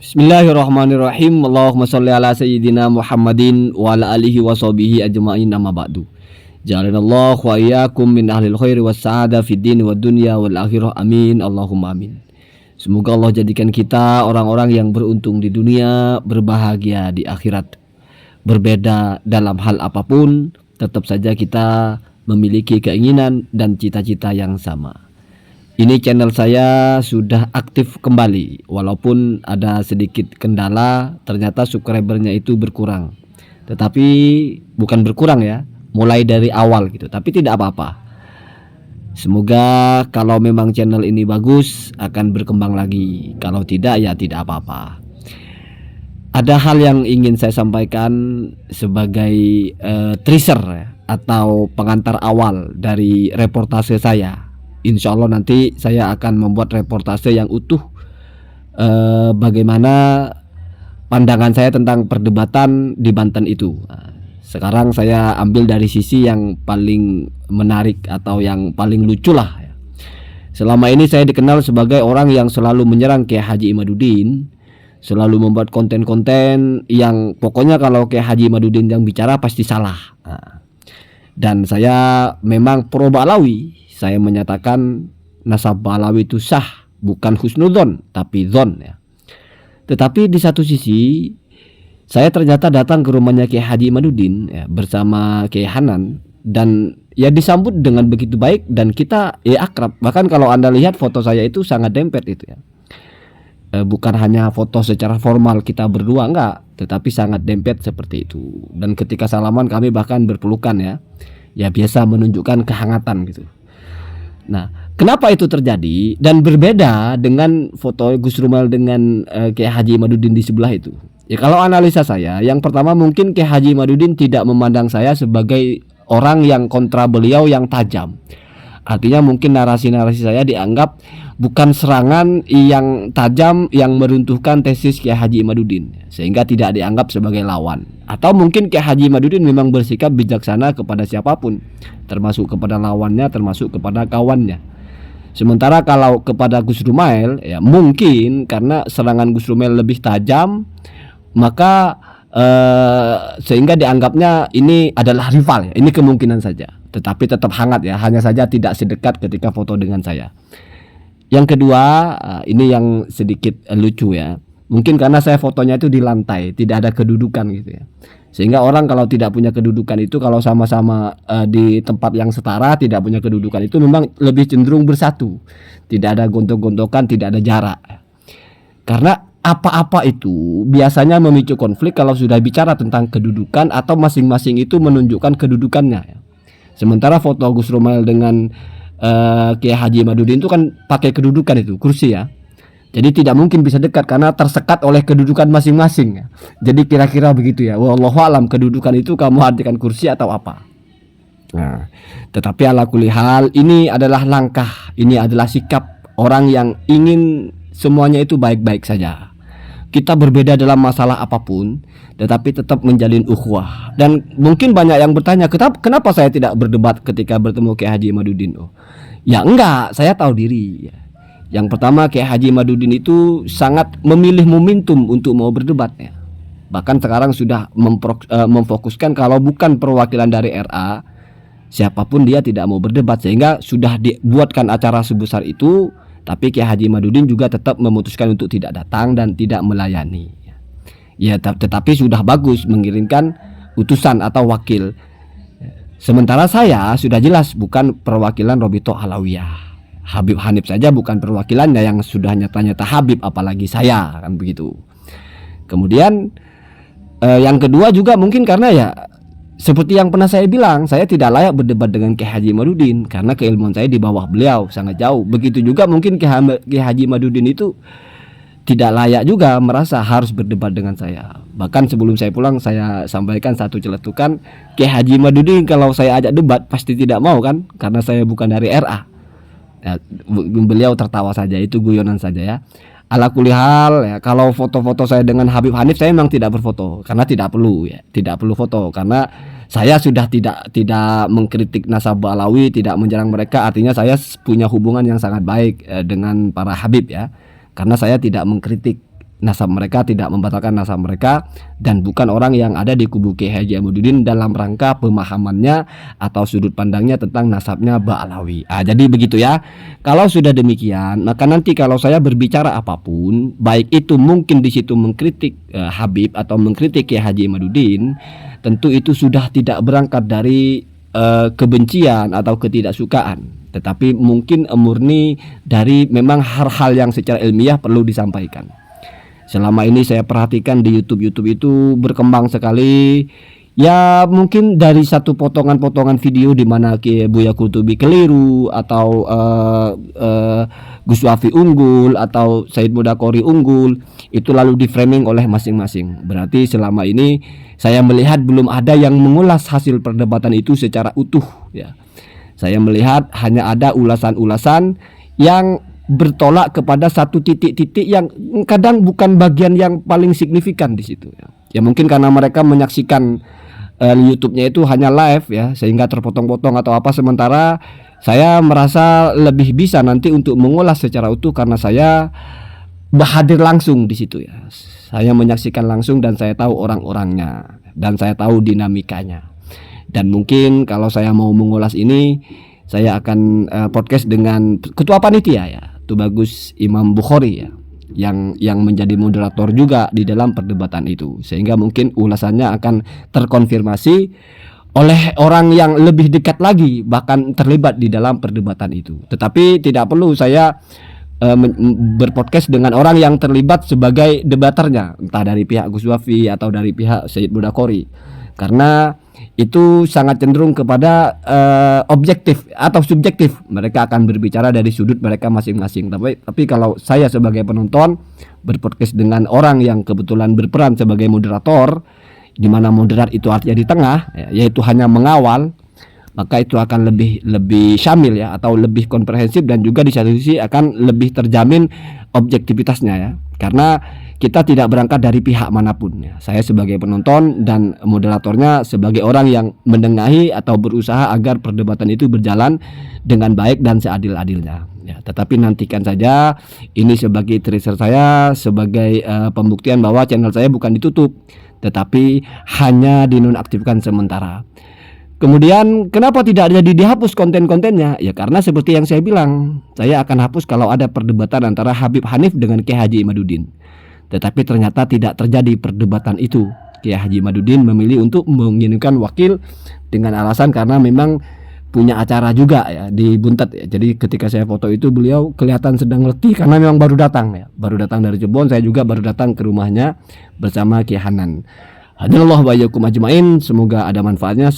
Bismillahirrahmanirrahim. Allahumma sholli ala sayyidina Muhammadin wa ala alihi wa sahbihi ajma'in, amma ba'du. Ja'alanallahu wa iyyakum min ahlil khairi was sa'ada fid dini wad dunya wal akhirah. Amin. Allahumma amin. Semoga Allah jadikan kita orang-orang yang beruntung di dunia, berbahagia di akhirat. Berbeda dalam hal apapun, tetap saja kita memiliki keinginan dan cita-cita yang sama. Ini channel saya sudah aktif kembali, walaupun ada sedikit kendala, ternyata subscribernya itu berkurang. Tetapi bukan berkurang ya, mulai dari awal gitu, tapi tidak apa-apa. Semoga kalau memang channel ini bagus akan berkembang lagi, kalau tidak ya tidak apa-apa. Ada hal yang ingin saya sampaikan sebagai teaser atau pengantar awal dari reportase saya. Insya Allah nanti saya akan membuat reportase yang utuh, bagaimana pandangan saya tentang perdebatan di Banten itu. Sekarang saya ambil dari sisi yang paling menarik atau yang paling lucu lah. Selama ini saya dikenal sebagai orang yang selalu menyerang Kiai Haji Imaduddin, selalu membuat konten-konten yang pokoknya kalau Kiai Haji Imaduddin yang bicara pasti salah. Dan saya memang pro Ba'alawi. Saya menyatakan nasab Ba'alawi itu sah, bukan husnudzon tapi dzon ya. Tetapi di satu sisi saya ternyata datang ke rumahnya Kiai Haji Imaduddin ya, bersama Kiai Hanan, dan ya disambut dengan begitu baik dan kita ya akrab. Bahkan kalau Anda lihat foto saya itu sangat dempet itu ya. Bukan hanya foto secara formal kita berdua, enggak, tetapi sangat dempet seperti itu. Dan ketika salaman kami bahkan berpelukan ya. Ya biasa menunjukkan kehangatan gitu. Nah, kenapa itu terjadi dan berbeda dengan foto Gus Rumel dengan Kiai Haji Imaduddin di sebelah itu? Ya kalau analisa saya, yang pertama mungkin Kiai Haji Imaduddin tidak memandang saya sebagai orang yang kontra beliau yang tajam. Artinya mungkin narasi-narasi saya dianggap bukan serangan yang tajam yang meruntuhkan tesis Kiai Haji Imaduddin, sehingga tidak dianggap sebagai lawan. Atau mungkin Kiai Haji Imaduddin memang bersikap bijaksana kepada siapapun, termasuk kepada lawannya, termasuk kepada kawannya. Sementara kalau kepada Gus Rumail ya mungkin karena serangan Gus Rumail lebih tajam, maka sehingga dianggapnya ini adalah rival ya. Ini kemungkinan saja. Tetapi tetap hangat ya, hanya saja tidak sedekat ketika foto dengan saya. Yang kedua, ini yang sedikit lucu ya. Mungkin karena saya fotonya itu di lantai, tidak ada kedudukan gitu ya. Sehingga orang kalau tidak punya kedudukan itu, kalau sama-sama di tempat yang setara, tidak punya kedudukan itu memang lebih cenderung bersatu. Tidak ada gontok-gontokan, tidak ada jarak. Karena apa-apa itu biasanya memicu konflik kalau sudah bicara tentang kedudukan atau masing-masing itu menunjukkan kedudukannya. Sementara foto Gus Rumail dengan Kiai Haji Imaduddin itu kan pakai kedudukan itu, kursi ya. Jadi tidak mungkin bisa dekat karena tersekat oleh kedudukan masing-masing ya. Jadi kira-kira begitu ya. Wallahu alam, kedudukan itu kamu artikan kursi atau apa. Nah, tetapi ala kulli hal ini adalah langkah, ini adalah sikap orang yang ingin semuanya itu baik-baik saja. Kita berbeda dalam masalah apapun, tetapi tetap menjalin ukhuwah. Dan mungkin banyak yang bertanya, kenapa saya tidak berdebat ketika bertemu Kiai Haji Imaduddin? Oh, ya enggak, saya tahu diri. Yang pertama, Kiai Haji Imaduddin itu sangat memilih momentum untuk mau berdebat ya. Bahkan sekarang sudah memfokuskan kalau bukan perwakilan dari RA, siapapun dia tidak mau berdebat, sehingga sudah dibuatkan acara sebesar itu. Tapi Kiai Haji Imaduddin juga tetap memutuskan untuk tidak datang dan tidak melayani. Ya, tetapi sudah bagus mengirimkan utusan atau wakil. Sementara saya sudah jelas bukan perwakilan Robito Alawiyah. Habib Hanif saja bukan perwakilannya, yang sudah nyata-nyata Habib, apalagi saya, kan begitu. Kemudian yang kedua juga mungkin karena ya seperti yang pernah saya bilang, saya tidak layak berdebat dengan Kiai Haji Imaduddin karena keilmuan saya di bawah beliau sangat jauh. Begitu juga mungkin Kiai Haji Imaduddin itu tidak layak juga merasa harus berdebat dengan saya. Bahkan sebelum saya pulang saya sampaikan satu celetukan, Kiai Haji Imaduddin kalau saya ajak debat pasti tidak mau kan, karena saya bukan dari RA. Ya, beliau tertawa saja, itu guyonan saja ya. Ala kulli hal ya, kalau foto-foto saya dengan Habib Hanif saya memang tidak berfoto karena tidak perlu ya, tidak perlu foto karena saya sudah tidak mengkritik nasab Ba'alawi, tidak menyerang mereka. Artinya saya punya hubungan yang sangat baik dengan para Habib ya. Karena saya tidak mengkritik nasab mereka, tidak membatalkan nasab mereka, dan bukan orang yang ada di kubu Kiai Haji Imaduddin dalam rangka pemahamannya atau sudut pandangnya tentang nasabnya Ba'alawi. Jadi begitu ya. Kalau sudah demikian, maka nanti kalau saya berbicara apapun, baik itu mungkin di situ mengkritik Habib atau mengkritik Kiai Haji Imaduddin, tentu itu sudah tidak berangkat dari kebencian atau ketidaksukaan, tetapi mungkin murni dari memang hal-hal yang secara ilmiah perlu disampaikan. Selama ini saya perhatikan di YouTube itu berkembang sekali. Ya mungkin dari satu potongan-potongan video di mana Buya Qurtubi keliru atau Gus Wafi unggul atau Said Mudakori unggul, itu lalu di framing oleh masing-masing. Berarti selama ini saya melihat belum ada yang mengulas hasil perdebatan itu secara utuh ya. Saya melihat hanya ada ulasan-ulasan yang bertolak kepada satu titik-titik yang kadang bukan bagian yang paling signifikan di situ ya. Ya mungkin karena mereka menyaksikan YouTube-nya itu hanya live ya, sehingga terpotong-potong atau apa, sementara saya merasa lebih bisa nanti untuk mengulas secara utuh karena saya hadir langsung di situ ya. Saya menyaksikan langsung dan saya tahu orang-orangnya dan saya tahu dinamikanya. Dan mungkin kalau saya mau mengulas ini, saya akan podcast dengan ketua panitia ya, Tubagus Imam Bukhari ya, yang menjadi moderator juga di dalam perdebatan itu, sehingga mungkin ulasannya akan terkonfirmasi oleh orang yang lebih dekat lagi bahkan terlibat di dalam perdebatan itu. Tetapi tidak perlu saya berpodcast dengan orang yang terlibat sebagai debaternya, entah dari pihak Gus Wafi atau dari pihak Said Mudakori, karena itu sangat cenderung kepada objektif atau subjektif. Mereka akan berbicara dari sudut mereka masing-masing. Tapi kalau saya sebagai penonton berpodcast dengan orang yang kebetulan berperan sebagai moderator, di mana moderat itu artinya di tengah, yaitu hanya mengawal, maka itu akan lebih syamil ya, atau lebih komprehensif, dan juga di satu sisi akan lebih terjamin objektivitasnya ya, karena kita tidak berangkat dari pihak manapun ya. Saya sebagai penonton dan moderatornya sebagai orang yang menengahi atau berusaha agar perdebatan itu berjalan dengan baik dan seadil-adilnya ya. Tetapi nantikan saja, ini sebagai tracer saya, sebagai pembuktian bahwa channel saya bukan ditutup, tetapi hanya dinonaktifkan sementara. Kemudian kenapa tidak jadi dihapus konten-kontennya? Ya karena seperti yang saya bilang, saya akan hapus kalau ada perdebatan antara Habib Hanif dengan Kiai Haji Imaduddin. Tetapi ternyata tidak terjadi perdebatan itu. Kiai Haji Imaduddin memilih untuk mengirimkan wakil dengan alasan karena memang punya acara juga ya di Buntet ya. Jadi ketika saya foto itu beliau kelihatan sedang letih karena memang baru datang ya. Baru datang dari Cirebon, saya juga baru datang ke rumahnya bersama Kiai Hanan. Hadanallahu wa iyyakum ajmain, semoga ada manfaatnya.